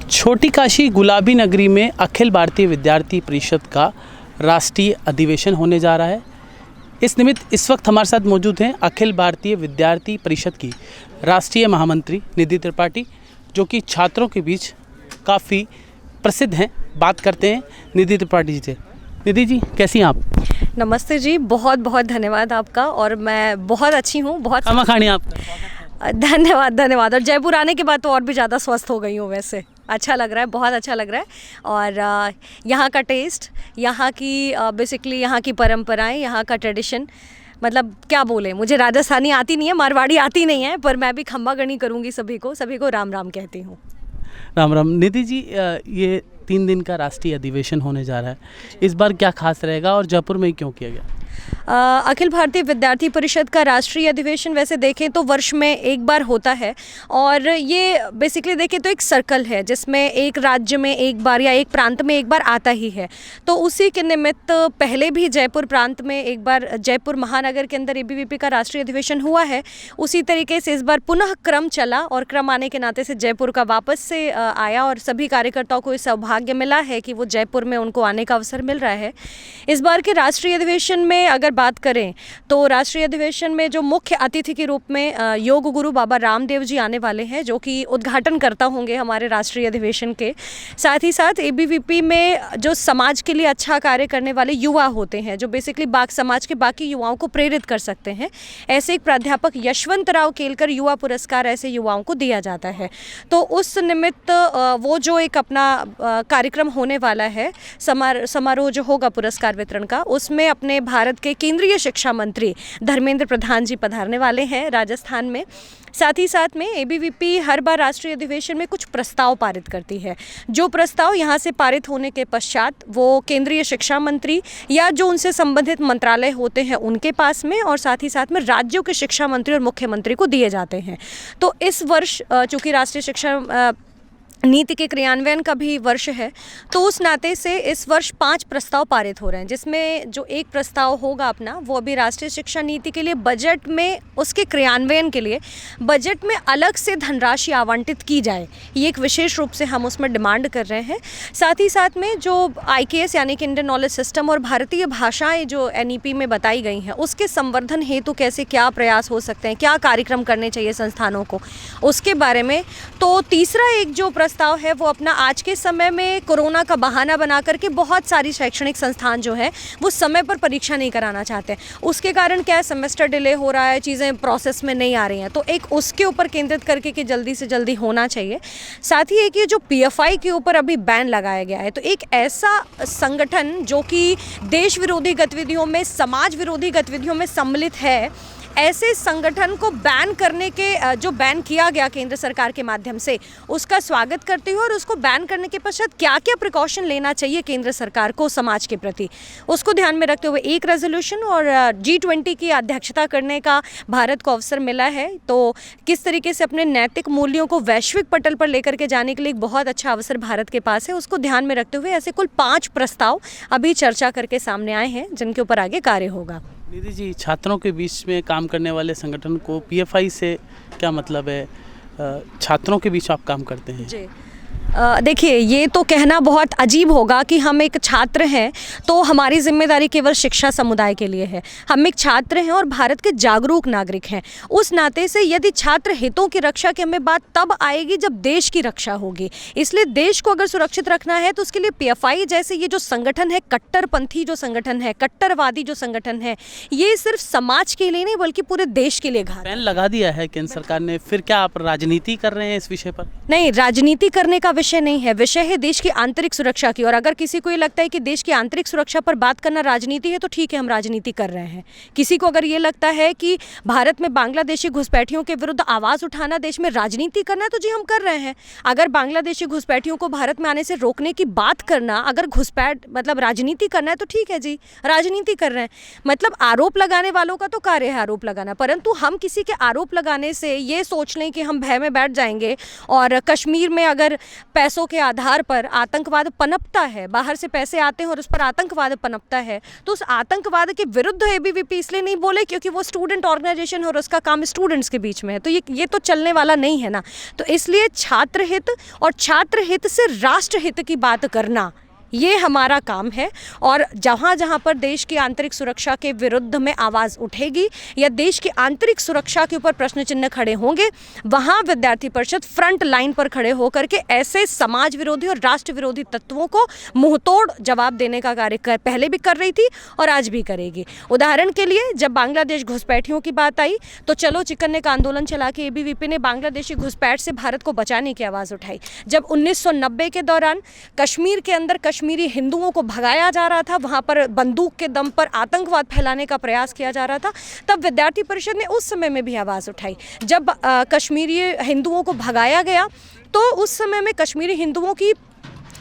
छोटी काशी गुलाबी नगरी में अखिल भारतीय विद्यार्थी परिषद का राष्ट्रीय अधिवेशन होने जा रहा है। इस निमित्त इस वक्त हमारे साथ मौजूद हैं अखिल भारतीय विद्यार्थी परिषद की राष्ट्रीय महामंत्री निधि त्रिपाठी, जो कि छात्रों के बीच काफ़ी प्रसिद्ध हैं। बात करते हैं निधि त्रिपाठी जी से। निधि जी, कैसी हैं आप? नमस्ते जी, बहुत बहुत धन्यवाद आपका। और मैं बहुत अच्छी हूँ। बहुत खामा खानी आप? धन्यवाद। और जयपुर आने के बाद तो और भी ज़्यादा स्वस्थ हो गई हूँ। वैसे अच्छा लग रहा है, बहुत अच्छा लग रहा है। और यहाँ का टेस्ट, यहाँ की बेसिकली यहाँ की परंपराएं, यहाँ का ट्रेडिशन, मतलब क्या बोले, मुझे राजस्थानी आती नहीं है, मारवाड़ी आती नहीं है, पर मैं भी खम्बा गणी करूँगी सभी को राम राम कहती हूँ। राम राम। निधि जी, ये 3 दिन का राष्ट्रीय अधिवेशन होने जा रहा है, इस बार क्या खास रहेगा और जयपुर में ही क्यों किया गया? अखिल भारतीय विद्यार्थी परिषद का राष्ट्रीय अधिवेशन वैसे देखें तो वर्ष में एक बार होता है। और ये बेसिकली देखें तो एक सर्कल है जिसमें एक राज्य में एक बार या एक प्रांत में एक बार आता ही है। तो उसी के निमित्त पहले भी जयपुर प्रांत में एक बार, जयपुर महानगर के अंदर एबीवीपी का राष्ट्रीय अधिवेशन हुआ है। उसी तरीके से इस बार पुनः क्रम चला और क्रम आने के नाते से जयपुर का वापस से आया और सभी कार्यकर्ताओं को इस सौभाग्य मिला है कि वो जयपुर में उनको आने का अवसर मिल रहा है। इस बार के राष्ट्रीय अधिवेशन में अगर बात करें तो राष्ट्रीय अधिवेशन में जो मुख्य अतिथि के रूप में योग गुरु बाबा रामदेव जी आने वाले हैं, जो कि उद्घाटनकर्ता होंगे हमारे राष्ट्रीय अधिवेशन के। साथ ही साथ एबीवीपी में जो समाज के लिए अच्छा कार्य करने वाले युवा होते हैं, जो बेसिकली समाज के बाकी युवाओं को प्रेरित कर सकते हैं, ऐसे एक प्राध्यापक यशवंतराव केलकर युवा पुरस्कार ऐसे युवाओं को दिया जाता है। तो उस निमित्त वो जो एक अपना कार्यक्रम होने वाला है, समारोह जो होगा पुरस्कार वितरण का, उसमें अपने भारत के केंद्रीय शिक्षा मंत्री धर्मेंद्र प्रधान जी पधारने वाले हैं राजस्थान में। साथ ही साथ में एबीवीपी हर बार राष्ट्रीय अधिवेशन में कुछ प्रस्ताव पारित करती है। जो प्रस्ताव यहाँ से पारित होने के पश्चात वो केंद्रीय शिक्षा मंत्री या जो उनसे संबंधित मंत्रालय होते हैं उनके पास में, और साथ ही साथ में राज्यों के शिक्षा मंत्री और मुख्यमंत्री को दिए जाते हैं। तो इस वर्ष चूँकि राष्ट्रीय शिक्षा नीति के क्रियान्वयन का भी वर्ष है, तो उस नाते से इस वर्ष 5 प्रस्ताव पारित हो रहे हैं, जिसमें जो एक प्रस्ताव होगा अपना, वो अभी राष्ट्रीय शिक्षा नीति के लिए बजट में, उसके क्रियान्वयन के लिए बजट में अलग से धनराशि आवंटित की जाए, ये एक विशेष रूप से हम उसमें डिमांड कर रहे हैं। साथ ही साथ में जो IKS यानी कि इंडियन नॉलेज सिस्टम और भारतीय भाषाएँ जो NEP में बताई गई हैं, उसके संवर्धन हेतु कैसे क्या प्रयास हो सकते हैं, क्या कार्यक्रम करने चाहिए संस्थानों को, उसके बारे में। तो तीसरा एक जो प्रस्ताव है वो अपना, आज के समय में कोरोना का बहाना बना करके बहुत सारी शैक्षणिक संस्थान जो है वो समय पर परीक्षा नहीं कराना चाहते, उसके कारण क्या है, सेमेस्टर डिले हो रहा है, चीज़ें प्रोसेस में नहीं आ रही हैं। तो एक उसके ऊपर केंद्रित करके कि जल्दी से जल्दी होना चाहिए। साथ ही एक ये जो PFI के ऊपर अभी बैन लगाया गया है, तो एक ऐसा संगठन जो कि देश विरोधी गतिविधियों में, समाज विरोधी गतिविधियों में सम्मिलित है, ऐसे संगठन को बैन करने के, जो बैन किया गया केंद्र सरकार के माध्यम से, उसका स्वागत करती हूँ। और उसको बैन करने के पश्चात क्या क्या प्रिकॉशन लेना चाहिए केंद्र सरकार को समाज के प्रति, उसको ध्यान में रखते हुए एक रेजोल्यूशन और G20 की अध्यक्षता करने का भारत को अवसर मिला है। तो किस तरीके से अपने नैतिक मूल्यों को वैश्विक पटल पर लेकर के जाने के लिए एक बहुत अच्छा अवसर भारत के पास है, उसको ध्यान में रखते हुए ऐसे कुल 5 प्रस्ताव अभी चर्चा करके सामने आए हैं, जिनके ऊपर आगे कार्य होगा। निधि जी, छात्रों के बीच में काम करने वाले संगठन को PFI से क्या मतलब है? छात्रों के बीच आप काम करते हैं जी। देखिए, ये तो कहना बहुत अजीब होगा कि हम एक छात्र हैं तो हमारी जिम्मेदारी केवल शिक्षा समुदाय के लिए है। हम एक छात्र हैं और भारत के जागरूक नागरिक हैं। उस नाते से यदि छात्र हितों की रक्षा की हमें बात तब आएगी जब देश की रक्षा होगी। इसलिए देश को अगर सुरक्षित रखना है तो उसके लिए PFI जैसे ये जो संगठन है, कट्टरपंथी जो संगठन है, कट्टरवादी जो संगठन है, ये सिर्फ समाज के लिए नहीं बल्कि पूरे देश के लिए घातक है। बैन लगा दिया है केंद्र सरकार ने, फिर क्या आप राजनीति कर रहे हैं इस विषय पर? नहीं, राजनीति करने का विषय नहीं है, विषय है देश की आंतरिक सुरक्षा की। और अगर किसी को ये लगता है कि देश की आंतरिक सुरक्षा पर बात करना राजनीति है तो ठीक है, हम राजनीति कर रहे हैं। किसी को अगर ये लगता है कि भारत में बांग्लादेशी घुसपैठियों के विरुद्ध आवाज़ उठाना देश में राजनीति करना है तो जी हम कर रहे हैं। अगर बांग्लादेशी घुसपैठियों को भारत में आने से रोकने की बात करना, अगर घुसपैठ मतलब राजनीति करना है तो ठीक है जी, राजनीति कर रहे हैं। मतलब आरोप लगाने वालों का तो कार्य है आरोप लगाना, परंतु हम किसी के आरोप लगाने से ये सोच लें कि हम भय में बैठ जाएंगे और कश्मीर में अगर पैसों के आधार पर आतंकवाद पनपता है, बाहर से पैसे आते हैं और उस पर आतंकवाद पनपता है, तो उस आतंकवाद के विरुद्ध एबीवीपी इसलिए नहीं बोले क्योंकि वो स्टूडेंट ऑर्गेनाइजेशन और उसका काम स्टूडेंट्स के बीच में है, तो ये तो चलने वाला नहीं है ना। तो इसलिए छात्र हित और छात्र हित से राष्ट्र हित की बात करना ये हमारा काम है। और जहाँ जहाँ पर देश की आंतरिक सुरक्षा के विरुद्ध में आवाज़ उठेगी या देश की आंतरिक सुरक्षा के ऊपर प्रश्न चिन्ह खड़े होंगे, वहाँ विद्यार्थी परिषद फ्रंट लाइन पर खड़े होकर के ऐसे समाज विरोधी और राष्ट्र विरोधी तत्वों को मुंहतोड़ जवाब देने का कार्य पहले भी कर रही थी और आज भी करेगी। उदाहरण के लिए जब बांग्लादेश घुसपैठियों की बात आई तो चलो चिकन ने आंदोलन चला के एबीवीपी ने बांग्लादेशी घुसपैठ से भारत को बचाने की आवाज़ उठाई। जब 1990 के दौरान कश्मीर के अंदर कश्मीरी हिंदुओं को भगाया जा रहा था, वहाँ पर बंदूक के दम पर आतंकवाद फैलाने का प्रयास किया जा रहा था, तब विद्यार्थी परिषद ने उस समय में भी आवाज़ उठाई। जब कश्मीरी हिंदुओं को भगाया गया तो उस समय में कश्मीरी हिंदुओं की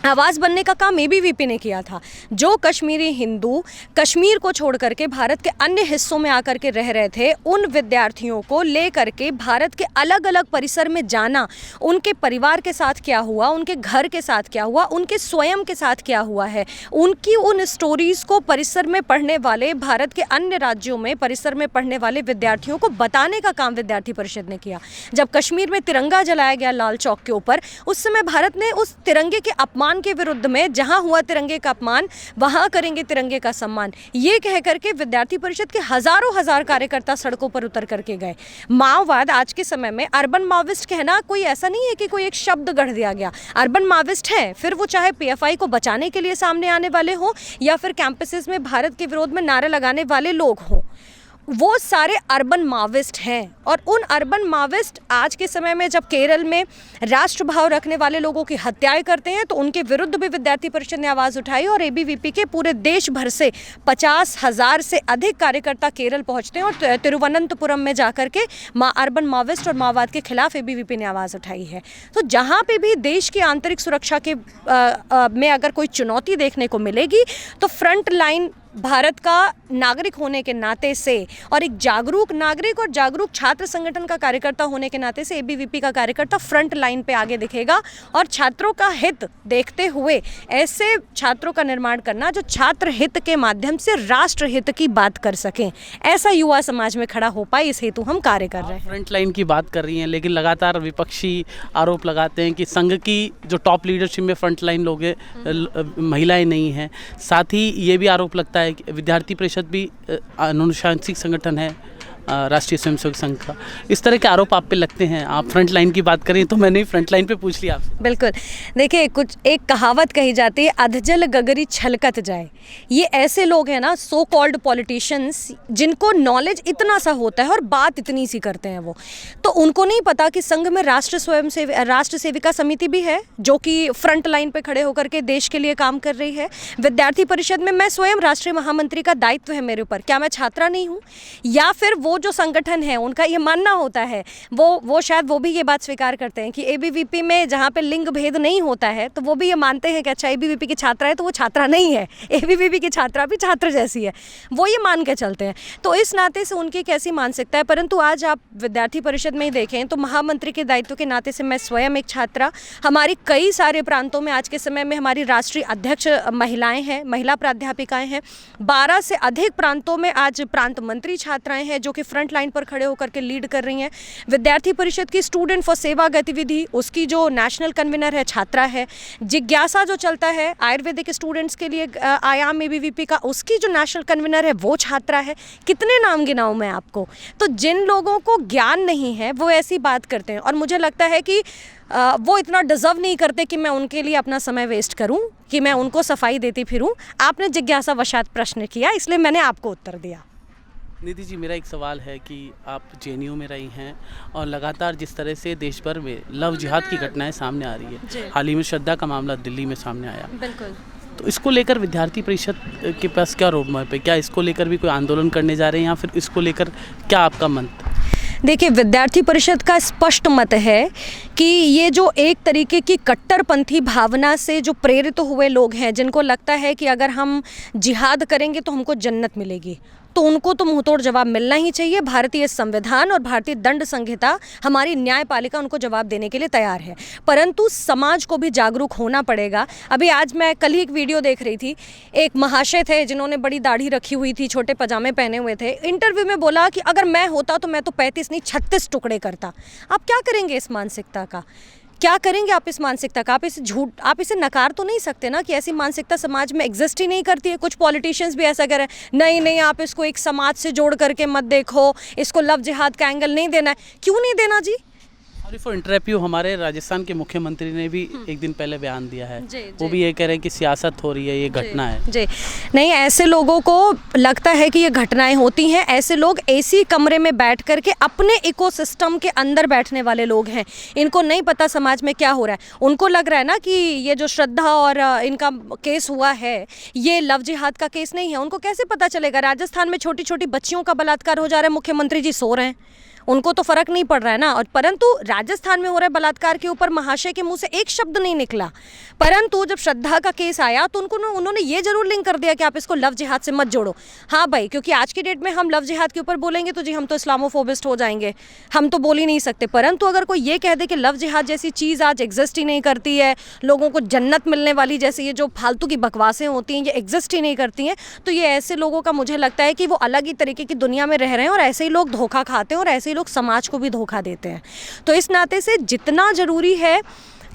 आवाज़ बनने का काम एबीवीपी ने किया था। जो कश्मीरी हिंदू कश्मीर को छोड़ करके भारत के अन्य हिस्सों में आकर के रह रहे थे, उन विद्यार्थियों को ले करके भारत के अलग अलग परिसर में जाना, उनके परिवार के साथ क्या हुआ, उनके घर के साथ क्या हुआ, उनके स्वयं के साथ क्या हुआ है, उनकी उन स्टोरीज़ को परिसर में पढ़ने वाले, भारत के अन्य राज्यों में परिसर में पढ़ने वाले विद्यार्थियों को बताने का काम विद्यार्थी परिषद ने किया। जब कश्मीर में तिरंगा जलाया गया लाल चौक के ऊपर, उस समय भारत ने उस तिरंगे के अपमान के विरुद्ध में जहां हुआ तिरंगे का अपमान वहां करेंगे तिरंगे का सम्मान, ये कह करके विद्यार्थी परिषद के हजारों हजार कार्यकर्ता सड़कों पर उतर करके गए। माओवाद आज के समय में अर्बन माओविस्ट कहना कोई ऐसा नहीं है कि कोई एक शब्द गढ़ दिया गया। अर्बन माओविस्ट है, फिर वो चाहे पीएफआई को बचाने के लिए सामने आने वाले हो या फिर कैंपसेस में भारत के विरोध में नारे लगाने वाले लोग हों, वो सारे अर्बन माओविस्ट हैं। और उन अर्बन माओविस्ट आज के समय में जब केरल में राष्ट्रभाव रखने वाले लोगों की हत्याएं करते हैं तो उनके विरुद्ध भी विद्यार्थी परिषद ने आवाज़ उठाई और एबीवीपी के पूरे देश भर से 50,000 से अधिक कार्यकर्ता केरल पहुंचते हैं और तिरुवनंतपुरम में जाकर के अर्बन माओविस्ट और माओवाद के खिलाफ एबीवीपी ने आवाज़ उठाई है। तो जहाँ पे भी देश की आंतरिक सुरक्षा के में अगर कोई चुनौती देखने को मिलेगी तो फ्रंट लाइन भारत का नागरिक होने के नाते से और एक जागरूक नागरिक और जागरूक छात्र संगठन का कार्यकर्ता होने के नाते से एबीवीपी का कार्यकर्ता फ्रंट लाइन पे आगे दिखेगा और छात्रों का हित देखते हुए ऐसे छात्रों का निर्माण करना जो छात्र हित के माध्यम से राष्ट्र हित की बात कर सकें, ऐसा युवा समाज में खड़ा हो पाए, इस हेतु हम कार्य कर रहे हैं। फ्रंट लाइन की बात कर रही हैं, लेकिन लगातार विपक्षी आरोप लगाते हैं कि संघ की जो टॉप लीडरशिप में फ्रंट लाइन लोग हैं महिलाएं नहीं हैं। साथ ही ये भी आरोप लगता है विद्यार्थी परिषद भी अनुशासनिक संगठन है राष्ट्रीय स्वयंसेवक संघ का। इस तरह के आरोप आप पे लगते हैं। आप फ्रंट लाइन की बात करें तो मैंने फ्रंट लाइन पे पूछ लिया आपसे। बिल्कुल, देखिए कुछ एक कहावत कही जाती है, अधजल गगरी छलकत जाए। ये ऐसे लोग हैं ना, सो कॉल्ड पॉलिटिशियंस, जिनको नॉलेज इतना सा होता है और बात इतनी सी करते हैं वो, तो उनको नहीं पता कि संघ में राष्ट्र सेविका समिति भी है जो कि फ्रंट लाइन पे खड़े होकर के देश के लिए काम कर रही है। विद्यार्थी परिषद में मैं स्वयं राष्ट्रीय महामंत्री का दायित्व है मेरे ऊपर। क्या मैं छात्रा नहीं हूँ? या फिर वो जो संगठन है उनका ये मानना होता है, वो शायद वो भी ये बात स्वीकार करते हैं कि एबीवीपी में जहाँ पे लिंग भेद नहीं होता है तो वो भी ये मानते हैं कि अच्छा एबीवीपी की छात्रा है तो वो छात्रा नहीं है, एबीवीपी की छात्रा भी छात्र जैसी है, वो ये मान के चलते हैं। तो इस नाते से उनकी कैसी मानसिकता है। परंतु आज आप विद्यार्थी परिषद में ही देखें तो महामंत्री के दायित्व के नाते से मैं स्वयं एक छात्रा, हमारी कई सारे प्रांतों में आज के समय में हमारी राष्ट्रीय अध्यक्ष महिलाएं हैं, महिला प्राध्यापिकाएं हैं। 12 से अधिक प्रांतों में आज प्रांत मंत्री छात्राएं हैं जो कि फ्रंट लाइन पर खड़े होकर के लीड कर रही हैं। विद्यार्थी परिषद की स्टूडेंट फॉर सेवा गतिविधि, उसकी जो नेशनल कन्वीनर है छात्रा है। जिज्ञासा जो चलता है आयुर्वेदिक स्टूडेंट्स के लिए आयाम एबीवीपी का, उसकी जो नेशनल कन्वीनर है वो छात्रा है। कितने नाम गिनाऊं मैं आपको। तो जिन लोगों को ज्ञान नहीं है वो ऐसी बात करते हैं और मुझे लगता है कि वो इतना डिज़र्व नहीं करते कि मैं उनके लिए अपना समय वेस्ट करूं, कि मैं उनको सफाई देती फिरूं। आपने जिज्ञासा वशात प्रश्न किया, इसलिए मैंने आपको उत्तर दिया। निधि जी, मेरा एक सवाल है कि आप जेएनयू में रही हैं और लगातार जिस तरह से देश भर में लव जिहाद की घटनाएं सामने आ रही है, हाल ही में श्रद्धा का मामला दिल्ली में सामने आया, बिल्कुल, तो इसको लेकर विद्यार्थी परिषद के पास क्या रोड मैप है? क्या इसको लेकर भी कोई आंदोलन करने जा रहे हैं या फिर इसको लेकर क्या आपका मंत? देखिए, विद्यार्थी परिषद का स्पष्ट मत है कि ये जो एक तरीके की कट्टरपंथी भावना से जो प्रेरित हुए लोग हैं, जिनको लगता है कि अगर हम जिहाद करेंगे तो हमको जन्नत मिलेगी, तो उनको तो मुंहतोड़ जवाब मिलना ही चाहिए। भारतीय संविधान और भारतीय दंड संहिता, हमारी न्यायपालिका उनको जवाब देने के लिए तैयार है, परंतु समाज को भी जागरूक होना पड़ेगा। अभी आज मैं कल ही एक वीडियो देख रही थी, एक महाशय थे जिन्होंने बड़ी दाढ़ी रखी हुई थी, छोटे पजामे पहने हुए थे, इंटरव्यू में बोला कि अगर मैं होता तो मैं तो 35 नहीं 36 टुकड़े करता। आप क्या करेंगे इस मानसिकता का? क्या करेंगे आप इस मानसिकता का? आप इसे नकार तो नहीं सकते ना कि ऐसी मानसिकता समाज में एग्जिस्ट ही नहीं करती है। कुछ पॉलिटिशियंस भी ऐसा कह रहे हैं, नहीं नहीं आप इसको एक समाज से जोड़ करके मत देखो, इसको लव जिहाद का एंगल नहीं देना है। क्यों नहीं देना जी? सॉरी फॉर इंटरप्यू, हमारे राजस्थान के मुख्यमंत्री ने भी एक दिन पहले बयान दिया है, जी, वो भी ये कह रहे हैं कि सियासत हो रही है, ये घटना है। जी नहीं, ऐसे लोगों को लगता है कि ये घटनाएं होती हैं। ऐसे लोग एसी कमरे में बैठ करके अपने इकोसिस्टम के अंदर बैठने वाले लोग हैं। इनको नहीं पता समाज में क्या हो रहा है। उनको लग रहा है ना कि ये जो श्रद्धा और इनका केस हुआ है ये लव जिहाद का केस नहीं है। उनको कैसे पता चलेगा? राजस्थान में छोटी छोटी बच्चियों का बलात्कार हो जा रहा है, मुख्यमंत्री जी सो रहे हैं, उनको तो फर्क नहीं पड़ रहा है ना। और परंतु राजस्थान में हो रहे बलात्कार के ऊपर महाशय के मुंह से एक शब्द नहीं निकला, परंतु जब श्रद्धा का केस आया तो उन्होंने ये जरूर लिंक कर दिया कि आप इसको लव जिहाद से मत जोड़ो। हाँ भाई, क्योंकि आज की डेट में हम लव जिहाद के ऊपर बोलेंगे तो जी हम तो इस्लामोफोबिस्ट हो जाएंगे, हम तो बोल ही नहीं सकते। परंतु अगर कोई ये कह दे कि लव जिहाद जैसी चीज़ आज एग्जिस्ट ही नहीं करती है, लोगों को जन्नत मिलने वाली जैसे ये जो फालतू की बकवासें होती हैं ये एग्जिस्ट ही नहीं करती हैं, तो ये ऐसे लोगों का मुझे लगता है कि वो अलग ही तरीके की दुनिया में रह रहे हैं और ऐसे ही लोग धोखा खाते हैं और ऐसे ही लोग समाज को भी धोखा देते हैं। तो इस नाते से जितना ज़रूरी है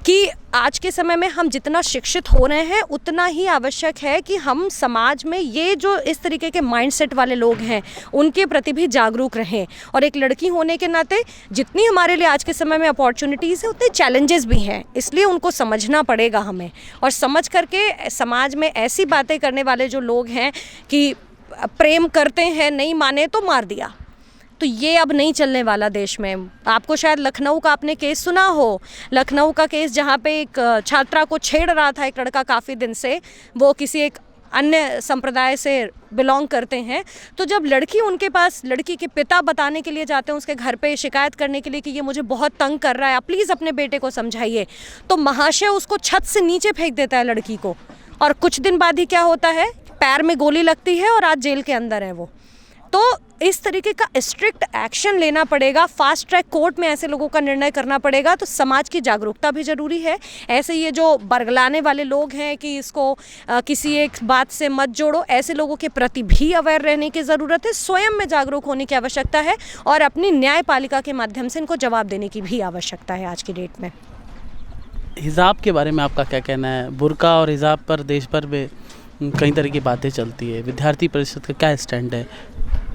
कि आज के समय में हम जितना शिक्षित हो रहे हैं उतना ही आवश्यक है कि हम समाज में ये जो इस तरीके के माइंडसेट वाले लोग हैं उनके प्रति भी जागरूक रहें। और एक लड़की होने के नाते जितनी हमारे लिए आज के समय में अपॉर्चुनिटीज़ हैं उतने चैलेंजेस भी हैं, इसलिए उनको समझना पड़ेगा हमें। और समझ करके समाज में ऐसी बातें करने वाले जो लोग हैं कि प्रेम करते हैं, नहीं माने तो मार दिया, तो ये अब नहीं चलने वाला देश में। आपको शायद लखनऊ का आपने केस सुना हो, लखनऊ का केस जहाँ पे एक छात्रा को छेड़ रहा था एक लड़का काफ़ी दिन से, वो किसी एक अन्य संप्रदाय से बिलोंग करते हैं। तो जब लड़की उनके पास, लड़की के पिता बताने के लिए जाते हैं उसके घर पे शिकायत करने के लिए कि ये मुझे बहुत तंग कर रहा है, आप प्लीज़ अपने बेटे को समझाइए, तो महाशय उसको छत से नीचे फेंक देता है लड़की को। और कुछ दिन बाद ही क्या होता है, पैर में गोली लगती है और आज जेल के अंदर है वो। तो इस तरीके का स्ट्रिक्ट एक्शन लेना पड़ेगा, फास्ट ट्रैक कोर्ट में ऐसे लोगों का निर्णय करना पड़ेगा। तो समाज की जागरूकता भी ज़रूरी है। ऐसे ये जो बरगलाने वाले लोग हैं कि इसको किसी एक बात से मत जोड़ो, ऐसे लोगों के प्रति भी अवेयर रहने की ज़रूरत है, स्वयं में जागरूक होने की आवश्यकता है और अपनी न्यायपालिका के माध्यम से इनको जवाब देने की भी आवश्यकता है आज की डेट में। हिजाब के बारे में आपका क्या कहना है? बुर्का और हिजाब पर देश भर में कई तरह की बातें चलती है, विद्यार्थी परिषद का क्या स्टैंड है?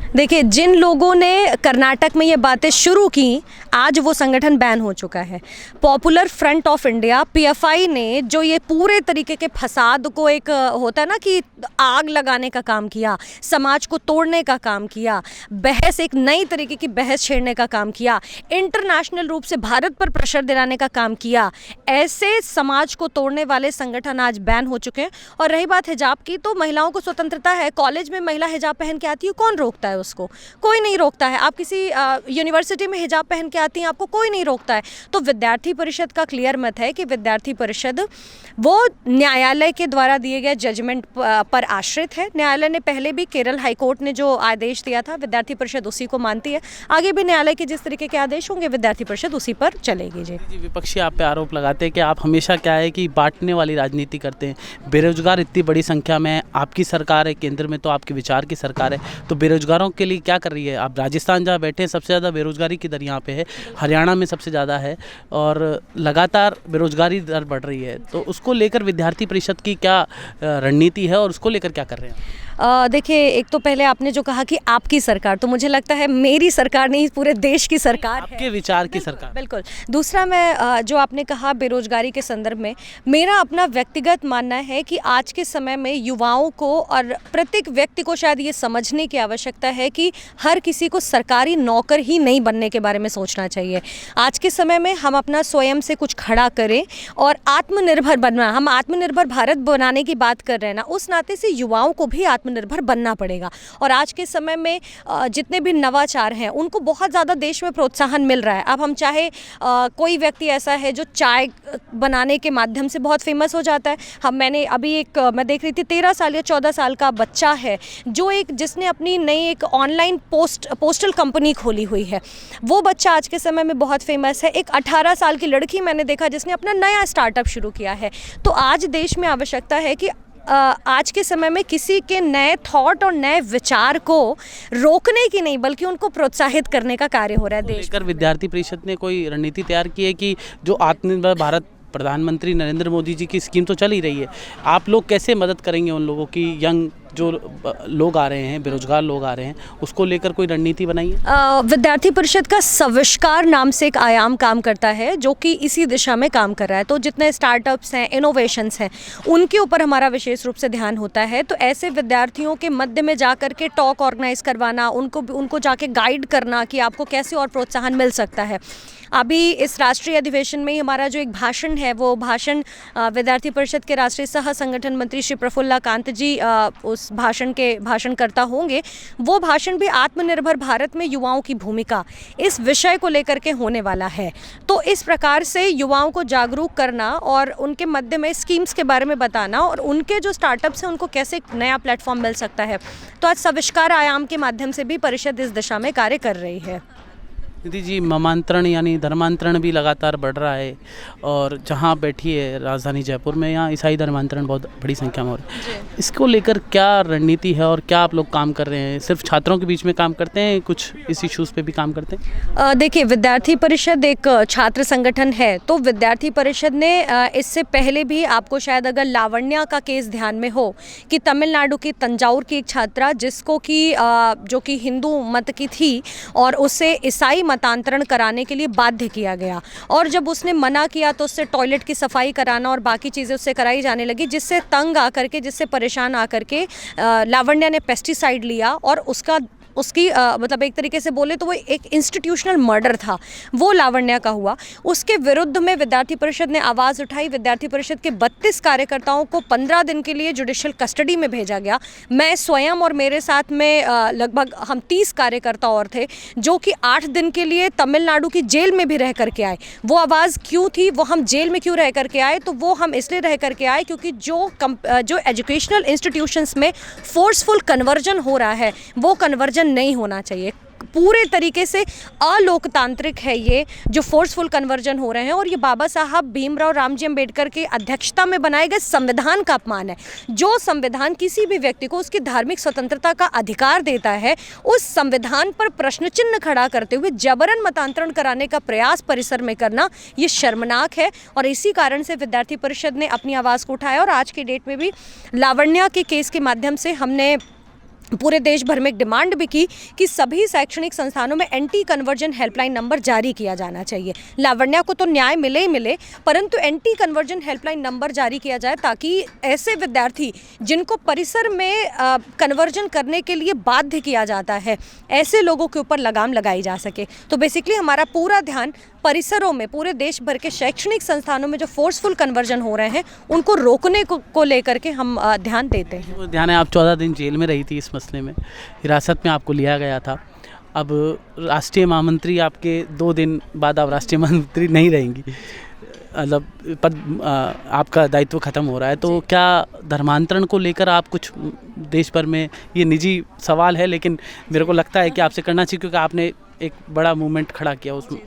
देखिए, जिन लोगों ने कर्नाटक में ये बातें शुरू की आज वो संगठन बैन हो चुका है। Popular front of India PFI ने जो ये पूरे तरीके के फसाद को, एक होता है ना कि आग लगाने का काम किया, समाज को तोड़ने का काम किया, बहस, एक नई तरीके की बहस छेड़ने का काम किया, इंटरनेशनल रूप से भारत पर प्रेशर दिलाने का काम किया, ऐसे समाज को तोड़ने वाले संगठन आज बैन हो चुके हैं। और रही बात हिजाब की, तो महिलाओं को स्वतंत्रता है, कॉलेज में महिला हिजाब पहन के आती है, कौन रोकता है उसको? कोई नहीं रोकता है। आप किसी यूनिवर्सिटी में हिजाब पहन के आती हैं, आपको कोई नहीं रोकता है। तो विद्यार्थी परिषद का क्लियर मत है कि विद्यार्थी परिषद वो न्यायालय के द्वारा दिए गए जजमेंट पर आश्रित है। न्यायालय ने पहले भी, केरल हाईकोर्ट ने जो आदेश दिया था, विद्यार्थी परिषद उसी को मानती है। आगे भी न्यायालय के जिस तरीके के आदेश होंगे विद्यार्थी परिषद उसी पर चलेगी। जी, विपक्षी आप पे आरोप लगाते हैं कि आप हमेशा क्या है कि बांटने वाली राजनीति करते हैं। बेरोजगार इतनी बड़ी संख्या में, आपकी सरकार है केंद्र में, तो आपके विचार की सरकार है, तो बेरोजगारों के लिए क्या कर रही है? आप राजस्थान जहाँ बैठे हैं सबसे ज़्यादा बेरोजगारी की दर यहाँ पे है, हरियाणा में सबसे ज़्यादा है और लगातार बेरोजगारी दर बढ़ रही है। तो उसको लेकर विद्यार्थी परिषद की क्या रणनीति है और उसको लेकर क्या कर रहे हैं? देखिए, एक तो पहले आपने जो कहा कि आपकी सरकार, तो मुझे लगता है मेरी सरकार नहीं, पूरे देश की सरकार है, आपके विचार की सरकार। बिल्कुल। दूसरा, मैं जो आपने कहा बेरोजगारी के संदर्भ में, मेरा अपना व्यक्तिगत मानना है कि आज के समय में युवाओं को और प्रत्येक व्यक्ति को शायद ये समझने की आवश्यकता है कि हर किसी को सरकारी नौकर ही नहीं बनने के बारे में सोचना चाहिए। आज के समय में हम अपना स्वयं से कुछ खड़ा करें और आत्मनिर्भर बनना, हम आत्मनिर्भर भारत बनाने की बात कर रहे हैं ना, उस नाते से युवाओं को भी आत्मनिर्भर बनना पड़ेगा। और आज के समय में जितने भी नवाचार हैं उनको बहुत ज़्यादा देश में प्रोत्साहन मिल रहा है। अब हम चाहे कोई व्यक्ति ऐसा है जो चाय बनाने के माध्यम से बहुत फेमस हो जाता है। मैंने अभी मैं देख रही थी 13 साल या 14 साल का बच्चा है जो जिसने अपनी नई एक ऑनलाइन पोस्टल कंपनी खोली हुई है। वो बच्चा आज के समय में बहुत फेमस है। एक 18 साल की लड़की मैंने देखा जिसने अपना नया स्टार्टअप शुरू किया है। तो आज देश में आवश्यकता है कि आज के समय में किसी के नए थॉट और नए विचार को रोकने की नहीं बल्कि उनको प्रोत्साहित करने का कार्य हो रहा है देश में। विद्यार्थी परिषद ने कोई रणनीति तैयार की है कि जो आत्मनिर्भर भारत प्रधानमंत्री नरेंद्र मोदी जी की स्कीम तो चल ही रही है, आप लोग कैसे मदद करेंगे उन लोगों की, यंग जो लोग आ रहे हैं, बेरोजगार लोग आ रहे हैं, उसको लेकर कोई रणनीति बनाई है? विद्यार्थी परिषद का सविष्कार नाम से एक आयाम काम करता है जो कि इसी दिशा में काम कर रहा है। तो जितने स्टार्टअप्स हैं, इनोवेशंस हैं, उनके ऊपर हमारा विशेष रूप से ध्यान होता है। तो ऐसे विद्यार्थियों के मध्य में जा कर के टॉक ऑर्गेनाइज करवाना, उनको जाके गाइड करना कि आपको कैसे और प्रोत्साहन मिल सकता है। अभी इस राष्ट्रीय अधिवेशन में हमारा जो एक भाषण है, वो भाषण विद्यार्थी परिषद के राष्ट्रीय सह संगठन मंत्री श्री प्रफुल्ला कांत जी उस भाषणकर्ता होंगे। वो भाषण भी आत्मनिर्भर भारत में युवाओं की भूमिका, इस विषय को लेकर के होने वाला है। तो इस प्रकार से युवाओं को जागरूक करना और उनके मध्य में स्कीम्स के बारे में बताना और उनके जो स्टार्टअप्स हैं उनको कैसे एक नया प्लेटफॉर्म मिल सकता है। तो आज सविष्कार आयाम के माध्यम से भी परिषद इस दिशा में कार्य कर रही है। निधि जी, ममांतरण यानी धर्मांतरण भी लगातार बढ़ रहा है और जहाँ बैठी है राजधानी जयपुर में, यहाँ ईसाई धर्मांतरण बहुत बड़ी संख्या में हो रहा है। इसको लेकर क्या रणनीति है और क्या आप लोग काम कर रहे हैं? सिर्फ छात्रों के बीच में काम करते हैं, कुछ इस इश्यूज़ पे भी काम करते हैं? देखिए, विद्यार्थी परिषद एक छात्र संगठन है। तो विद्यार्थी परिषद ने इससे पहले भी, आपको शायद अगर लावण्या का केस ध्यान में हो कि तमिलनाडु की तंजावुर की एक छात्रा जिसको कि जो कि हिंदू मत की थी और उसे ईसाई मतांतरण कराने के लिए बाध्य किया गया, और जब उसने मना किया तो उससे टॉयलेट की सफाई कराना और बाकी चीज़ें उससे कराई जाने लगी, जिससे तंग आकर के, जिससे परेशान आकर के लावण्या ने पेस्टिसाइड लिया और उसकी मतलब एक तरीके से बोले तो वो एक इंस्टीट्यूशनल मर्डर था, वो लावण्या का हुआ। उसके विरुद्ध में विद्यार्थी परिषद ने आवाज़ उठाई। विद्यार्थी परिषद के 32 कार्यकर्ताओं को 15 दिन के लिए जुडिशियल कस्टडी में भेजा गया। मैं स्वयं और मेरे साथ में लगभग हम 30 कार्यकर्ता और थे जो कि 8 दिन के लिए तमिलनाडु की जेल में भी रह करके आए। वो आवाज़ क्यों थी, वो हम जेल में क्यों रह करके आए, तो वो हम इसलिए रह करके आए क्योंकि जो एजुकेशनल इंस्टीट्यूशंस में फोर्सफुल कन्वर्जन हो रहा है वो कन्वर्जन नहीं होना चाहिए। पूरे तरीके से अलोकतांत्रिक है ये जो फोर्सफुल कन्वर्जन हो रहे हैं, और ये बाबा साहब भीमराव रामजी अम्बेडकर की अध्यक्षता में बनाए गए संविधान का अपमान है। जो संविधान किसी भी व्यक्ति को उसकी धार्मिक स्वतंत्रता का अधिकार देता है, उस संविधान पर प्रश्न चिन्ह खड़ा करते हुए जबरन मतांतरण कराने का प्रयास परिसर में करना ये शर्मनाक है। और इसी कारण से विद्यार्थी परिषद ने अपनी आवाज़ को उठाया और आज की डेट में भी लावण्या के केस के माध्यम से हमने पूरे देश भर में एक डिमांड भी की कि सभी शैक्षणिक संस्थानों में एंटी कन्वर्जन हेल्पलाइन नंबर जारी किया जाना चाहिए। लावण्या को तो न्याय मिले ही मिले, परंतु एंटी कन्वर्जन हेल्पलाइन नंबर जारी किया जाए ताकि ऐसे विद्यार्थी जिनको परिसर में कन्वर्जन करने के लिए बाध्य किया जाता है, ऐसे लोगों के ऊपर लगाम लगाई जा सके। तो बेसिकली हमारा पूरा ध्यान परिसरों में, पूरे देश भर के शैक्षणिक संस्थानों में जो फोर्सफुल कन्वर्जन हो रहे हैं उनको रोकने को लेकर के हम ध्यान देते हैं। ध्यान है, आप 14 दिन जेल में रही थी, इस मसले में हिरासत में आपको लिया गया था। अब राष्ट्रीय महामंत्री आपके 2 दिन बाद आप राष्ट्रीय महामंत्री नहीं रहेंगी, मतलब पद आपका दायित्व खत्म हो रहा है। तो क्या धर्मांतरण को लेकर आप कुछ देश भर में, ये निजी सवाल है लेकिन मेरे को लगता है कि आपसे करना चाहिए क्योंकि आपने एक बड़ा मूवमेंट खड़ा किया उसमें,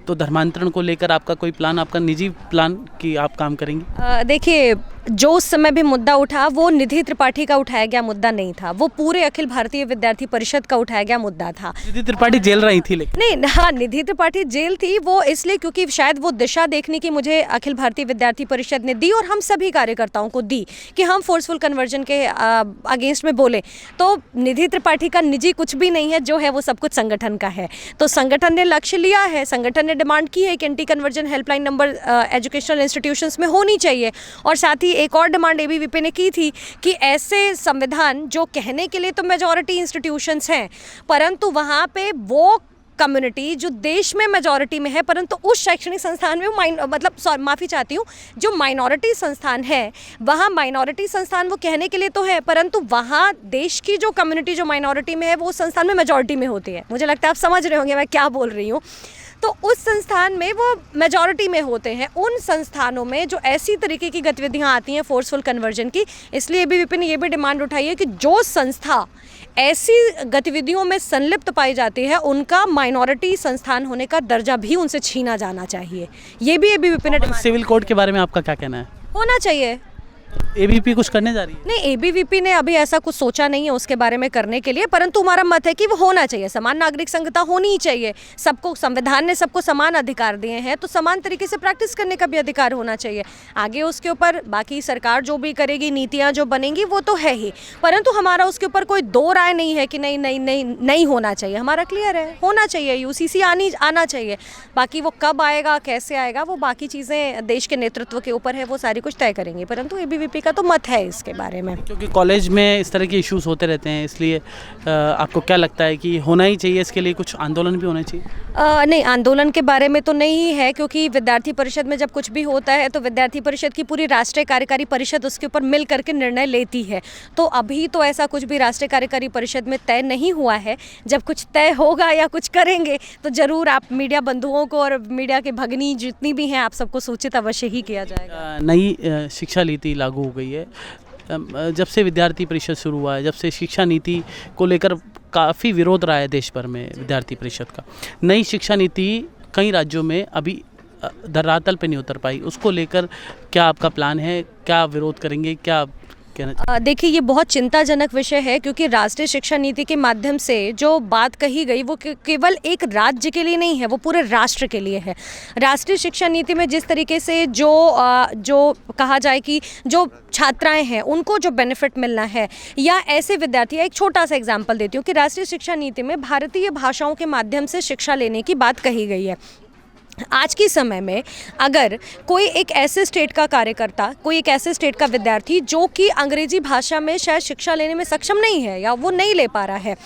तो धर्मांतरण को लेकर आपका कोई प्लान, आपका निजी प्लान कि आप काम करेंगी? देखिए, जो उस समय भी मुद्दा उठा वो निधि त्रिपाठी का उठाया गया मुद्दा नहीं था, वो पूरे अखिल भारतीय विद्यार्थी परिषद का उठाया गया मुद्दा था। निधि त्रिपाठी जेल रही थी लेकिन नहीं, हाँ, निधि त्रिपाठी जेल थी वो इसलिए क्योंकि शायद वो दिशा देखने की मुझे अखिल भारतीय विद्यार्थी परिषद ने दी और हम सभी कार्यकर्ताओं को दी कि हम फोर्सफुल कन्वर्जन के अगेंस्ट में बोले। तो निधि त्रिपाठी का निजी कुछ भी नहीं है, जो है वो सब कुछ संगठन का है। तो संगठन ने लक्ष्य लिया है, संगठन ने मैंने डिमांड की है कि anti conversion helpline number educational institutions में होनी चाहिए। और साथ ही एक और डिमांड एबीवीपी ने की थी कि ऐसे संविधान जो कहने के लिए तो मेजॉरिटी इंस्टीट्यूशंस हैं, परंतु वहाँ पे वो कम्युनिटी जो देश में मेजॉरिटी में है परंतु उस शैक्षणिक संस्थान में माफ़ी चाहती हूँ, जो माइनॉरिटी संस्थान है वहाँ माइनॉरिटी संस्थान वो कहने के लिए तो है, परंतु वहाँ देश की जो कम्युनिटी जो माइनॉरिटी में है वो संस्थान में मेजॉरिटी में होती है। मुझे लगता है आप समझ रहे होंगे मैं क्या बोल रही हूँ। तो उस संस्थान में वो मेजॉरिटी में होते हैं, उन संस्थानों में जो ऐसी तरीके की गतिविधियां आती हैं फोर्सफुल कन्वर्जन की, इसलिए एबीवीपी ने ये भी डिमांड उठाई है कि जो संस्था ऐसी गतिविधियों में संलिप्त पाई जाती है उनका माइनॉरिटी संस्थान होने का दर्जा भी उनसे छीना जाना चाहिए। ये भी एबीवीपी ने डिमांड। सिविल कोड के बारे में आपका क्या कहना है? होना चाहिए। एबीवीपी कुछ करने जा रही है? नहीं, एबीवीपी ने अभी ऐसा कुछ सोचा नहीं है उसके बारे में करने के लिए, परंतु हमारा मत है कि वो होना चाहिए। समान नागरिक संहिता होनी ही चाहिए। सबको संविधान ने सबको समान अधिकार दिए हैं, तो समान तरीके से प्रैक्टिस करने का भी अधिकार होना चाहिए। आगे उसके ऊपर बाकी सरकार जो भी करेगी, नीतियाँ जो बनेंगी वो तो है ही, परंतु हमारा उसके ऊपर कोई दो राय नहीं है कि नहीं नहीं नहीं नहीं होना चाहिए। हमारा क्लियर है, होना चाहिए, यूसीसी आना चाहिए। बाकी वो कब आएगा, कैसे आएगा, वो बाकी चीज़ें देश के नेतृत्व के ऊपर है, वो सारी कुछ तय करेंगे, परंतु एबीवीपी का तो मत है इसके बारे में। क्योंकि कॉलेज में इस तरह के इश्यूज होते रहते हैं, इसलिए आपको क्या लगता है कि होना ही चाहिए, इसके लिए कुछ आंदोलन भी होना चाहिए? नहीं, आंदोलन के बारे में तो नहीं है, क्योंकि विद्यार्थी परिषद में जब कुछ भी होता है तो विद्यार्थी परिषद की पूरी राष्ट्रीय कार्यकारी परिषद उसके ऊपर मिल करके निर्णय लेती है। तो अभी तो ऐसा कुछ भी राष्ट्रीय कार्यकारी परिषद में तय नहीं हुआ है। जब कुछ तय होगा या कुछ करेंगे तो ज़रूर आप मीडिया बंधुओं को और मीडिया के भगिनी जितनी भी हैं आप सबको सूचित अवश्य ही किया जाएगा। नई शिक्षा नीति लागू हो गई है। जब से विद्यार्थी परिषद शुरू हुआ है, जब से शिक्षा नीति को लेकर काफ़ी विरोध रहा है देश भर में विद्यार्थी परिषद का। नई शिक्षा नीति कई राज्यों में अभी धरातल पे नहीं उतर पाई, उसको लेकर क्या आपका प्लान है? क्या विरोध करेंगे? क्या देखिए, ये बहुत चिंताजनक विषय है, क्योंकि राष्ट्रीय शिक्षा नीति के माध्यम से जो बात कही गई वो केवल एक राज्य के लिए नहीं है, वो पूरे राष्ट्र के लिए है। राष्ट्रीय शिक्षा नीति में जिस तरीके से जो कहा जाए कि जो छात्राएं हैं उनको जो बेनिफिट मिलना है, या ऐसे विद्यार्थी, एक छोटा सा एग्जाम्पल देती हूँ कि राष्ट्रीय शिक्षा नीति में भारतीय भाषाओं के माध्यम से शिक्षा लेने की बात कही गई है। आज के समय में अगर कोई एक ऐसे स्टेट का कार्यकर्ता, कोई एक ऐसे स्टेट का विद्यार्थी जो कि अंग्रेजी भाषा में शायद शिक्षा लेने में सक्षम नहीं है या वो नहीं ले पा रहा है,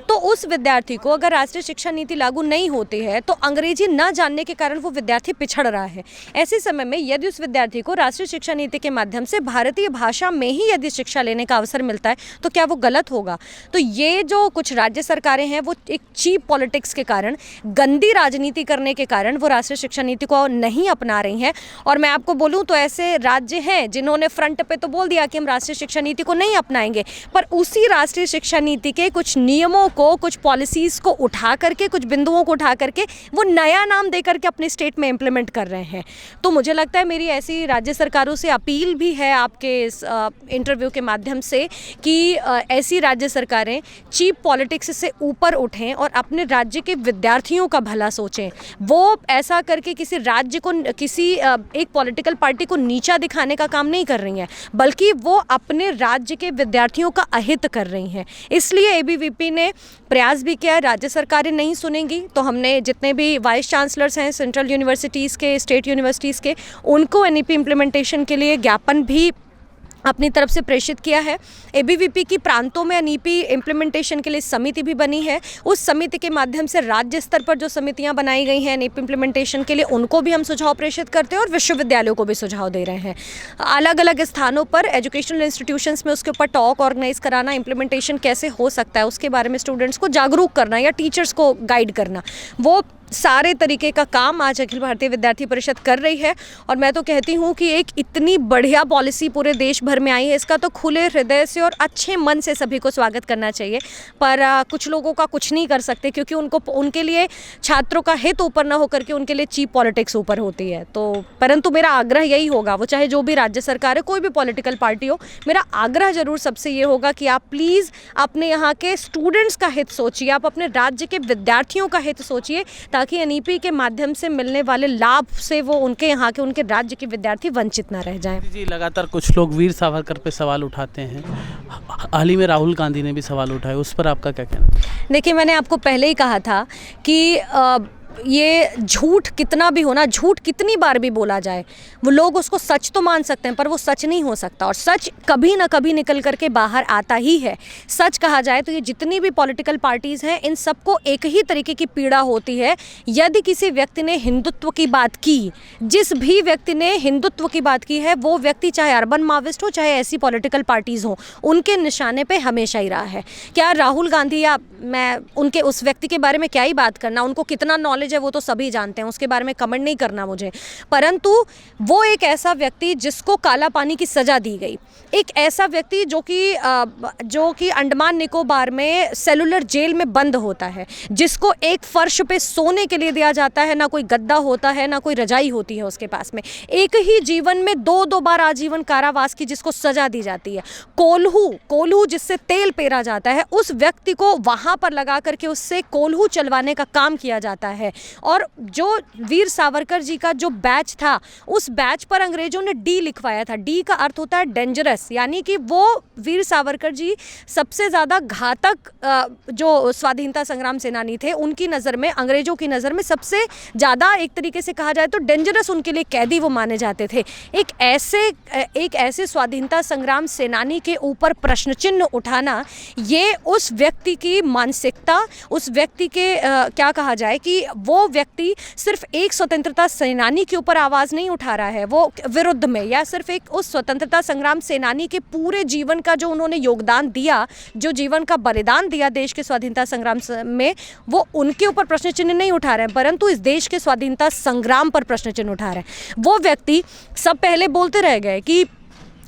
तो उस विद्यार्थी को अगर राष्ट्रीय शिक्षा नीति लागू नहीं होती है तो अंग्रेजी न जानने के कारण वो विद्यार्थी पिछड़ रहा है। ऐसे समय में यदि उस विद्यार्थी को राष्ट्रीय शिक्षा नीति के माध्यम से भारतीय भाषा में ही यदि शिक्षा लेने का अवसर मिलता है तो क्या वो गलत होगा? तो ये जो कुछ राज्य सरकारें हैं वो एक चीप पॉलिटिक्स के कारण, गंदी राजनीति करने के कारण वो राष्ट्रीय शिक्षा नीति को नहीं अपना रही हैं। और मैं आपको बोलूं तो ऐसे राज्य हैं जिन्होंने फ्रंट पे तो बोल दिया कि हम राष्ट्रीय शिक्षा नीति को नहीं अपनाएंगे, पर उसी राष्ट्रीय शिक्षा नीति के कुछ नियमों को, कुछ पॉलिसीज़ को उठा करके, कुछ बिंदुओं को उठा करके वो नया नाम दे करके अपने स्टेट में इम्प्लीमेंट कर रहे हैं। तो मुझे लगता है मेरी ऐसी राज्य सरकारों से अपील भी है आपके इस इंटरव्यू के माध्यम से कि ऐसी राज्य सरकारें चीप पॉलिटिक्स से ऊपर उठें और अपने राज्य के विद्यार्थियों का भला सोचें। वो ऐसा करके किसी राज्य को, किसी एक पॉलिटिकल पार्टी को नीचा दिखाने का काम नहीं कर रही हैं, बल्कि वो अपने राज्य के विद्यार्थियों का अहित कर रही हैं। इसलिए एबीवीपी ने प्रयास भी किया। राज्य सरकारें नहीं सुनेंगी तो हमने जितने भी वाइस चांसलर्स हैं सेंट्रल यूनिवर्सिटीज़ के, स्टेट यूनिवर्सिटीज़ के, उनको एनईपी इम्प्लीमेंटेशन के लिए ज्ञापन भी अपनी तरफ से प्रेषित किया है। एबीवीपी की प्रांतों में एनईपी इम्प्लीमेंटेशन के लिए समिति भी बनी है। उस समिति के माध्यम से राज्य स्तर पर जो समितियां बनाई गई हैं एनईपी इम्प्लीमेंटेशन के लिए, उनको भी हम सुझाव प्रेषित करते हैं और विश्वविद्यालयों को भी सुझाव दे रहे हैं। अलग अलग स्थानों पर एजुकेशनल इंस्टीट्यूशंस में उसके ऊपर टॉक ऑर्गेनाइज कराना, इम्प्लीमेंटेशन कैसे हो सकता है उसके बारे में स्टूडेंट्स को जागरूक करना या टीचर्स को गाइड करना, वो सारे तरीके का काम आज अखिल भारतीय विद्यार्थी परिषद कर रही है। और मैं तो कहती हूँ कि एक इतनी बढ़िया पॉलिसी पूरे देश भर में आई है, इसका तो खुले हृदय से और अच्छे मन से सभी को स्वागत करना चाहिए। पर कुछ लोगों का कुछ नहीं कर सकते, क्योंकि उनके लिए छात्रों का हित ऊपर ना होकर के उनके लिए चीप पॉलिटिक्स ऊपर होती है। तो परंतु मेरा आग्रह यही होगा, वो चाहे जो भी राज्य सरकार है, कोई भी पॉलिटिकल पार्टी हो, मेरा आग्रह जरूर सबसे ये होगा कि आप प्लीज़ अपने यहाँ के स्टूडेंट्स का हित सोचिए, आप अपने राज्य के विद्यार्थियों का हित सोचिए, ताकि एनईपी के माध्यम से मिलने वाले लाभ से वो उनके यहाँ के, उनके राज्य के विद्यार्थी वंचित ना रह जाएं। जी, लगातार कुछ लोग वीर सावरकर पे सवाल उठाते हैं। हाल ही में राहुल गांधी ने भी सवाल उठाए, उस पर आपका क्या कहना है? देखिए, मैंने आपको पहले ही कहा था कि ये झूठ कितना भी हो ना, झूठ कितनी बार भी बोला जाए, वो लोग उसको सच तो मान सकते हैं पर वो सच नहीं हो सकता, और सच कभी ना कभी निकल करके बाहर आता ही है। सच कहा जाए तो ये जितनी भी पॉलिटिकल पार्टीज़ हैं, इन सबको एक ही तरीके की पीड़ा होती है। यदि किसी व्यक्ति ने हिंदुत्व की बात की, जिस भी व्यक्ति ने हिंदुत्व की बात की है, वो व्यक्ति चाहे अर्बन माविस्ट हो चाहे ऐसी पॉलिटिकल पार्टीज़ हो, उनके निशाने पे हमेशा ही रहा है। क्या राहुल गांधी, या मैं उनके उस व्यक्ति के बारे में क्या ही बात करना, उनको कितना नॉलेज है वो तो सभी जानते हैं, उसके बारे में कमेंट नहीं करना मुझे, परंतु वो एक ऐसा व्यक्ति जिसको काला पानी की सज़ा दी गई, एक ऐसा व्यक्ति जो कि अंडमान निकोबार में सेलुलर जेल में बंद होता है, जिसको एक फर्श पे सोने के लिए दिया जाता है, ना कोई गद्दा होता है ना कोई रजाई होती है उसके पास में, एक ही जीवन में दो बार आजीवन कारावास की जिसको सजा दी जाती है, कोल्हू जिससे तेल पेरा जाता है, उस व्यक्ति को वहाँ पर लगा करके उससे कोल्हू चलवाने का काम किया जाता है। और जो वीर सावरकर जी का जो बैच था, उस बैच पर अंग्रेजों ने डी लिखवाया था। डी का अर्थ होता है डेंजरस, यानी कि वो वीर सावरकर जी सबसे ज़्यादा घातक जो स्वाधीनता संग्राम सेनानी थे, उनकी नज़र में, अंग्रेजों की नज़र में सबसे ज़्यादा एक तरीके से कहा जाए तो डेंजरस उनके लिए कैदी वो माने जाते थे। एक ऐसे स्वाधीनता संग्राम सेनानी के ऊपर प्रश्न चिन्ह उठाना, ये उस व्यक्ति की मानसिकता, उस व्यक्ति के क्या कहा जाए कि वो व्यक्ति सिर्फ एक स्वतंत्रता सेनानी के ऊपर आवाज़ नहीं उठा रहा है वो विरुद्ध में, या सिर्फ एक उस स्वतंत्रता संग्राम सेनानी के पूरे जीवन का जो उन्होंने योगदान दिया, जो जीवन का बलिदान दिया देश के स्वाधीनता संग्राम में, वो उनके ऊपर प्रश्न चिन्ह नहीं उठा रहे हैं, परंतु इस देश के स्वाधीनता संग्राम पर प्रश्न चिन्ह उठा रहे हैं। वो व्यक्ति सब पहले बोलते रह गए कि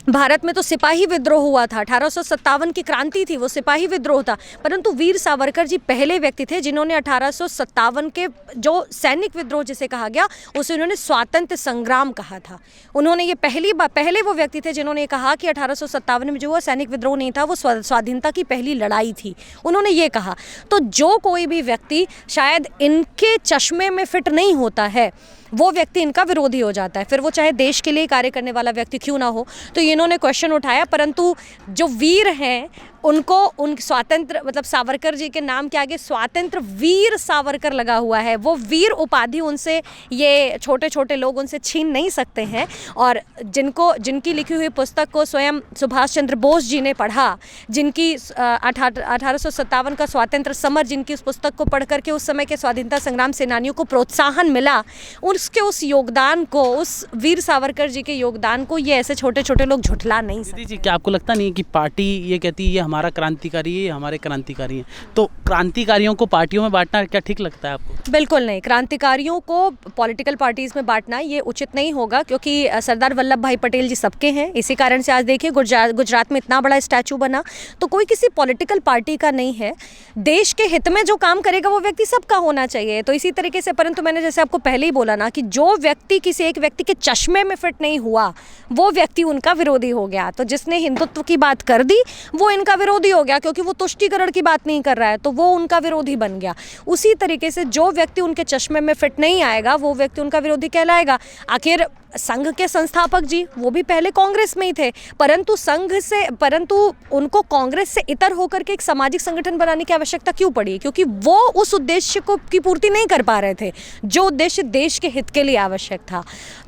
भारत में तो सिपाही विद्रोह हुआ था, 1857 की क्रांति थी, वो सिपाही विद्रोह था, परंतु वीर सावरकर जी पहले व्यक्ति थे जिन्होंने 1857 के जो सैनिक विद्रोह जिसे कहा गया, उसे उन्होंने स्वातंत्र्य संग्राम कहा था। उन्होंने ये पहले वो व्यक्ति थे जिन्होंने कहा कि 1857 में जो हुआ सैनिक विद्रोह नहीं था, वो स्वाधीनता की पहली लड़ाई थी, उन्होंने ये कहा। तो जो कोई भी व्यक्ति शायद इनके चश्मे में फिट नहीं होता है, वो व्यक्ति इनका विरोधी हो जाता है, फिर वो चाहे देश के लिए कार्य करने वाला व्यक्ति क्यों ना हो। तो इन्होंने क्वेश्चन उठाया, परंतु जो वीर हैं उनको उन स्वातंत्र मतलब सावरकर जी के नाम के आगे स्वातंत्र्य वीर सावरकर लगा हुआ है, वो वीर उपाधि उनसे ये छोटे छोटे लोग उनसे छीन नहीं सकते हैं। और जिनकी लिखी हुई पुस्तक को स्वयं सुभाष चंद्र बोस जी ने पढ़ा, जिनकी 1857 का स्वातंत्र्य समर, जिनकी उस पुस्तक को पढ़ करके उस समय के स्वाधीनता संग्राम सेनानियों को प्रोत्साहन मिला, उस योगदान को, उस वीर सावरकर जी के योगदान को ये ऐसे छोटे छोटे लोग झुठला नहीं सकते। जी, क्या आपको लगता नहीं है कि पार्टी ये कहती है ये हमारा क्रांतिकारी है, ये हमारे क्रांतिकारी हैं, तो क्रांतिकारियों को पार्टियों में बांटना क्या ठीक लगता है आपको? बिल्कुल नहीं, क्रांतिकारियों को पॉलिटिकल पार्टीज़ में बांटना ये उचित नहीं होगा, क्योंकि सरदार वल्लभ भाई पटेल जी सबके हैं। इसी कारण से आज देखिए गुजरात में इतना बड़ा स्टैचू बना, तो कोई किसी पॉलिटिकल पार्टी का नहीं है। देश के हित में जो काम करेगा वो व्यक्ति सबका होना चाहिए। तो इसी तरीके से, परंतु मैंने जैसे आपको पहले ही बोला ना कि जो व्यक्ति किसी एक व्यक्ति के चश्मे में फिट नहीं हुआ, वो व्यक्ति उनका विरोधी हो गया। तो जिसने हिंदुत्व की बात कर दी वो इनका विरोधी हो गया, क्योंकि वो तुष्टीकरण की बात नहीं कर रहा है, तो वो उनका विरोधी बन गया। उसी तरीके से जो व्यक्ति उनके चश्मे में फिट नहीं आएगा, वो व्यक्ति उनका विरोधी कहलाएगा। आखिर संघ के संस्थापक जी वो भी पहले कांग्रेस में ही थे, परंतु उनको कांग्रेस से इतर होकर के एक सामाजिक संगठन बनाने की आवश्यकता क्यों पड़ी? क्योंकि वो उस उद्देश्य की पूर्ति नहीं कर पा रहे थे जो उद्देश्य देश के हित के लिए आवश्यक था।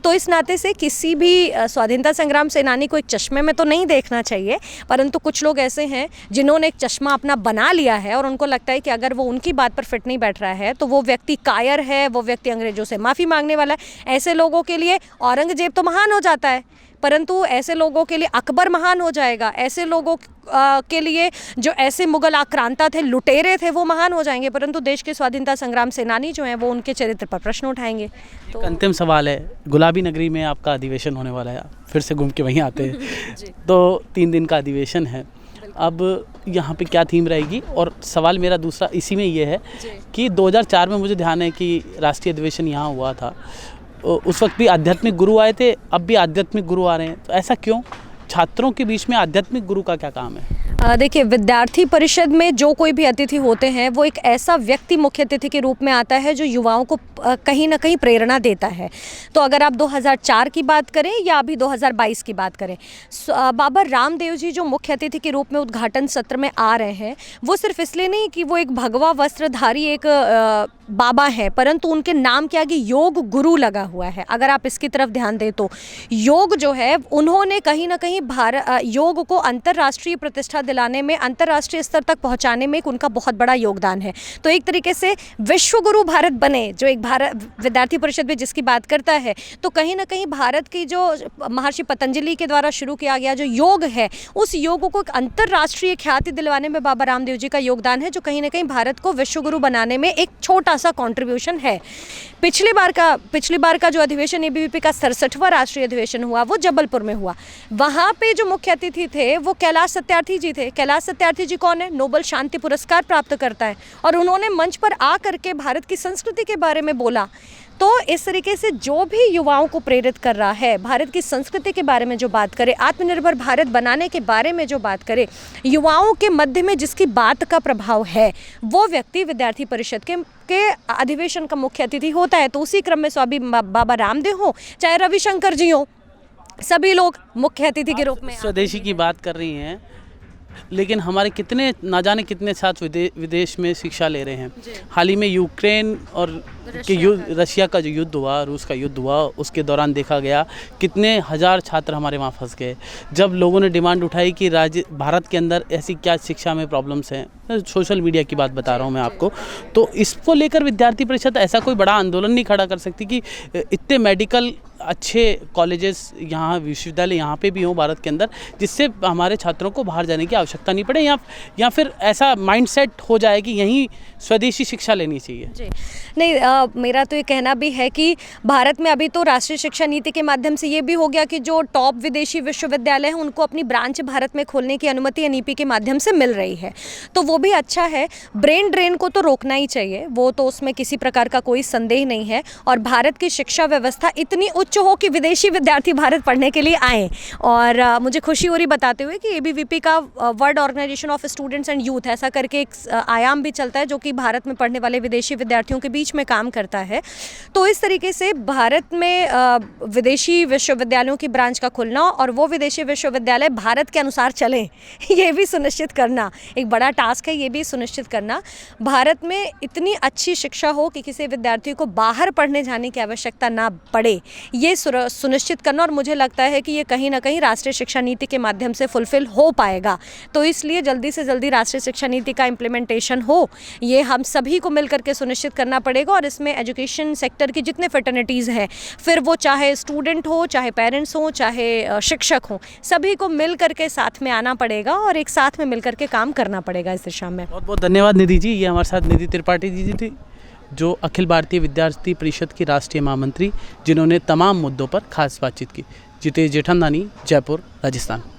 तो इस नाते से किसी भी स्वाधीनता संग्राम सेनानी को एक चश्मे में तो नहीं देखना चाहिए, परंतु कुछ लोग ऐसे हैं जिन्होंने एक चश्मा अपना बना लिया है और उनको लगता है कि अगर वो उनकी बात पर फिट नहीं बैठ रहा है तो वो व्यक्ति कायर है, वो व्यक्ति अंग्रेजों से माफ़ी मांगने वाला है। ऐसे लोगों के लिए औरंगजेब तो महान हो जाता है, परंतु ऐसे लोगों के लिए अकबर महान हो जाएगा। ऐसे लोगों के लिए जो ऐसे मुगल आक्रांता थे, लुटेरे थे, वो महान हो जाएंगे, परंतु देश के स्वाधीनता संग्राम सेनानी जो हैं वो उनके चरित्र पर प्रश्न उठाएंगे। तो अंतिम सवाल है, गुलाबी नगरी में आपका अधिवेशन होने वाला है, फिर से घूम के वहीं आते हैं तो 3 दिन का अधिवेशन है, अब यहाँ पे क्या थीम रहेगी? और सवाल मेरा दूसरा इसी में ये है कि 2004 में मुझे ध्यान है कि राष्ट्रीय अधिवेशन यहाँ हुआ था, उस वक्त भी आध्यात्मिक गुरु आए थे, अब भी आध्यात्मिक गुरु आ रहे हैं, तो ऐसा क्यों? छात्रों के बीच में आध्यात्मिक गुरु का क्या काम है? देखिए, विद्यार्थी परिषद में जो कोई भी अतिथि होते हैं वो एक ऐसा व्यक्ति मुख्य अतिथि के रूप में आता है जो युवाओं को कहीं ना कहीं प्रेरणा देता है। तो अगर आप 2004 की बात करें या अभी 2022 की बाबा रामदेव जी जो मुख्य अतिथि के रूप में उद्घाटन सत्र में आ रहे हैं, वो सिर्फ इसलिए नहीं कि वो एक भगवा वस्त्रधारी एक बाबा हैं, परंतु उनके नाम के आगे योग गुरु लगा हुआ है। अगर आप इसकी तरफ ध्यान दें तो योग जो है, उन्होंने कहीं ना कहीं योग को अंतर्राष्ट्रीय प्रतिष्ठा दिलाने में, अंतर्राष्ट्रीय स्तर तक पहुंचाने में उनका बहुत बड़ा योगदान है। तो एक तरीके से विश्व गुरु भारत बने, जो एक भारत विद्यार्थी परिषद में जिसकी बात करता है, तो कहीं ना कहीं भारत की जो महर्षि पतंजलि के द्वारा शुरू किया गया जो योग है, उस योग को एक अंतर्राष्ट्रीय ख्याति दिलवाने में बाबा रामदेव जी का योगदान है, जो कहीं ना कहीं भारत को विश्व गुरु बनाने में एक छोटा सा कंट्रीब्यूशन है। पिछली बार का जो अधिवेशन एबीवीपी का 67वां राष्ट्रीय अधिवेशन हुआ, वो जबलपुर में हुआ। वहाँ पे जो मुख्य अतिथि थे वो कैलाश सत्यार्थी जी थे। कैलाश सत्यार्थी जी कौन है? नोबेल शांति पुरस्कार प्राप्त करता है, और उन्होंने मंच पर आ करके भारत की संस्कृति के बारे में बोला। तो इस तरीके से जो भी युवाओं को प्रेरित कर रहा है, भारत की संस्कृति के बारे में जो बात करे, आत्मनिर्भर भारत बनाने के बारे में जो बात करे, युवाओं के मध्य में जिसकी बात का प्रभाव है, वो व्यक्ति विद्यार्थी परिषद के अधिवेशन का मुख्य अतिथि होता है। तो उसी क्रम में स्वामी बाबा रामदेव हो, चाहे रविशंकर जी हो, सभी लोग मुख्य अतिथि के रूप में। स्वदेशी की बात कर रही हैं, लेकिन हमारे कितने ना जाने कितने छात्र विदेश में शिक्षा ले रहे हैं। हाल ही में यूक्रेन और रशिया का जो युद्ध हुआ, रूस का युद्ध हुआ, उसके दौरान देखा गया कितने हजार छात्र हमारे वहाँ फंस गए। जब लोगों ने डिमांड उठाई कि भारत के अंदर ऐसी क्या शिक्षा में प्रॉब्लम्स हैं, सोशल मीडिया की बात बता रहा हूँ मैं आपको, तो इसको लेकर विद्यार्थी परिषद ऐसा कोई बड़ा आंदोलन नहीं खड़ा कर सकती कि इतने मेडिकल अच्छे कॉलेजेस यहाँ, विश्वविद्यालय यहाँ पे भी हों भारत के अंदर, जिससे हमारे छात्रों को बाहर जाने की आवश्यकता नहीं पड़े, या फिर ऐसा माइंडसेट हो जाए कि यहीं स्वदेशी शिक्षा लेनी चाहिए। जी नहीं, मेरा तो ये कहना भी है कि भारत में अभी तो राष्ट्रीय शिक्षा नीति के माध्यम से ये भी हो गया कि जो टॉप विदेशी विश्वविद्यालय हैं उनको अपनी ब्रांच भारत में खोलने की अनुमति एनईपी के माध्यम से मिल रही है, तो वो भी अच्छा है। ब्रेन ड्रेन को तो रोकना ही चाहिए, वो तो उसमें किसी प्रकार का कोई संदेह नहीं है। और भारत की शिक्षा व्यवस्था इतनी उच्च हो कि विदेशी विद्यार्थी भारत पढ़ने के लिए आएँ। और मुझे खुशी हो रही बताते हुए कि एबीवीपी का world organisation of students and youth, ऐसा करके एक आयाम भी चलता है जो कि भारत में पढ़ने वाले विदेशी विद्यार्थियों के बीच में काम करता है। तो इस तरीके से भारत में विदेशी विश्वविद्यालयों की ब्रांच का खुलना और वो विदेशी विश्वविद्यालय भारत के अनुसार चलें, ये भी सुनिश्चित करना एक बड़ा टास्क है। ये भी सुनिश्चित करना भारत में इतनी अच्छी शिक्षा हो कि किसी विद्यार्थी को बाहर पढ़ने जाने की आवश्यकता ना पड़े, ये सुनिश्चित करना। और मुझे लगता है कि ये कहीं ना कहीं राष्ट्रीय शिक्षा नीति के माध्यम से फुलफिल हो पाएगा। तो इसलिए जल्दी से जल्दी राष्ट्रीय शिक्षा नीति का इम्प्लीमेंटेशन हो, ये हम सभी को मिलकर के सुनिश्चित करना पड़ेगा। और इसमें एजुकेशन सेक्टर की जितने फेटर्निटीज़ हैं, फिर वो चाहे स्टूडेंट हो, चाहे पेरेंट्स हो, चाहे शिक्षक हो, सभी को मिल करके साथ में आना पड़ेगा और एक साथ में मिल करके काम करना पड़ेगा इस दिशा में। बहुत बहुत धन्यवाद निधि जी। ये हमारे साथ निधि त्रिपाठी जी थी, जो अखिल भारतीय विद्यार्थी परिषद की राष्ट्रीय महामंत्री, जिन्होंने तमाम मुद्दों पर खास बातचीत की। जितेश जेठमलानी, जयपुर, राजस्थान।